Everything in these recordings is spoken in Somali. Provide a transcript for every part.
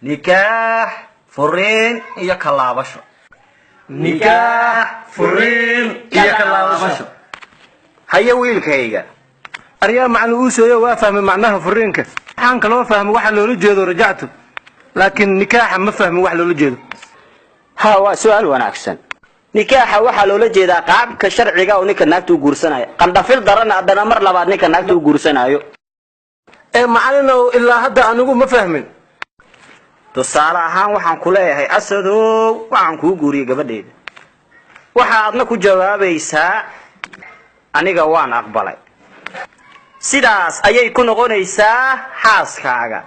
nikaax furiin iyo kalaabasho. nikaax furiin iyo kalaabasho. haya wiilkayga aryaa macallin uu soo waa fahmay macnaha furiinka waxaan kaloo fahmay waxa loola jeedo rajactu laakiin nikaaxa ma fahmin wax loola jeedo. ha waa su'aal wanaagsan. nikaaxa waxa loola jeedaa qaabka sharciga oo ninka naagta u guursanayo qandhafil daran adana mar labaad ninka naagta u guursanayo. macallin ilaa hadda anigu ma fahmin. tusaale ahaan waxaan ku leeyahay asadow waxaan kuu guuriyey gabadheeda waxa aadna ku jawaabaysaa aniga waan aqbalay. sidaas ayay ku noqonaysaa xaaskaaga.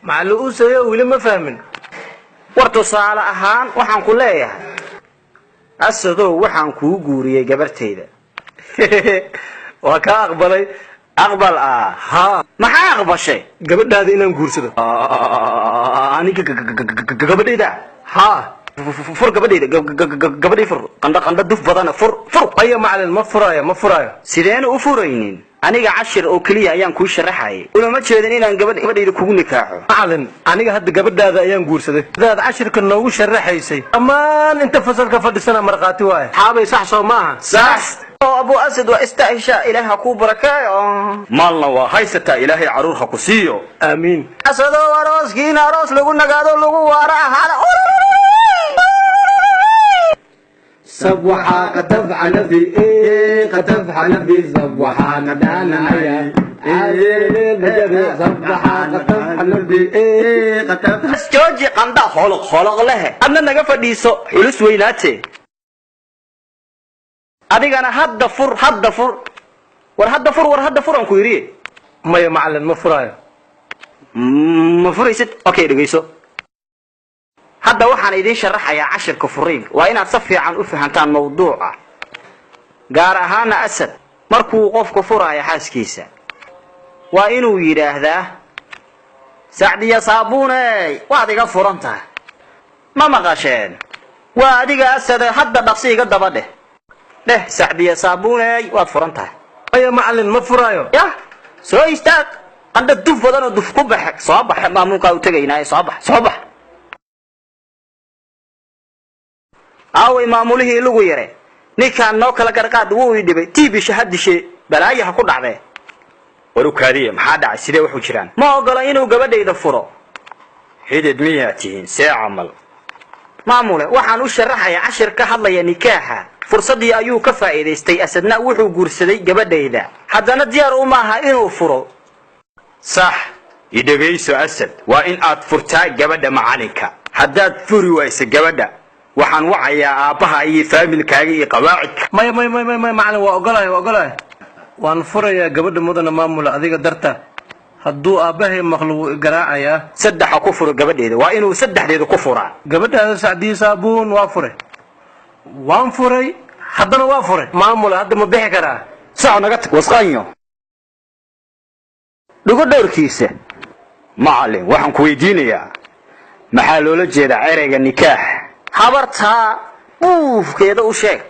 macallin uu soo wili ma fahmin. war tusaale ahaan waxaan ku leeyahay asadow waxaan kuu guuriyey gabarteyda. waa ka aqbalay. aqbal ha maxaa aqbashay? gabadhaada inaan guursado. aniga gabadheyda ha fur gabadheyda gabadhii fur qandha duf badan fur. aya macallin ma furaayo. sideen u furaynin? aniga cashir oo kaliya ayaan kuu sharaxayay ulama jeedin inaan gabadheyda kugu nikaaxo. macallin aniga hadda gabadhaada ayaan guursaday. dad cashirka noogu sharaxaysay amaan inta fasalka fadhisana marqaati waaye. xaabay sax soo maaha. sax abu asad waa istaahisha ilaaha ku barakeeyo maalna waa haysataa ilaahay caruur ha ku siiyo. aamiin. asadoo arooskiina aroos lagu nagaado lagu waara ahaada. صبوحا قطف على في قطف على في صبوحا ندانا يا صبوحا قطف على في قطف jooji qanda holoq leh adna naga fadhiiso xulus weynaate adigana hadda fur war hadda fur aan ku yiri. maya macallin ma furaayo. ma furaysid? okay dhageyso hadda waxaan idin sharaxayaa cashirka furiinka waa inaad si fiican u fahantaan mawduuca gaar ahaan asad markuu qofku furaayo xaaskiisa waa inuu yiraahdaa sacdiya saabuunay waad iga furan tahay. ma maqasheen? waa adiga asad hadda dhaqsi iga daba dheh sacdiya saabuunay waad furan tahay. aya macallin ma furaayo. ya soo istaag qandha duf badan oo duf ku bax soo bax maamulka u tagaynaa soo bax aaway maamulihii lagu yare ninkaan noo kala garqaad wuu i dhibay tiibi shahadishe balaayaha ku dhacday. waru kaadiye maxaa dhacay sidee wuxuu jiraan? ma ogola inuu gabadhayda furo. xidid miyaa tihiin see camal? maamule waxaan u sharaxayaa cashir ka hadlaya nikaaxa fursadii ayuu ka faa'iidaystay asadna wuxuu guursaday gabadhayda haddana diyaar u maaha inuu furo. sax idhagayso asad waa in aad furtaa gabadha macalinka. haddaad furi wayso gabadha waxaan wacayaa aabbaha iyo faamilkaaga iyo qawaacidka. maya macallin waa ogolahay waan furayaa gabadha mudana maamula adiga darta hadduu aabbahay maqlo wuu garaacayaa. saddexa ku furo gabadheeda waa inuu saddexdeeda ku furaa. gabadhaada sacdiya saabuun waan furay haddana waa furay. maamula hadda ma bixi karaa? sax naga tag wasqaanyo dhugo dhowrkiisa. macallin waxaan ku weydiinayaa maxaa loola jeedaa ereyga nikaax? habartaa buufkeeda u sheeg.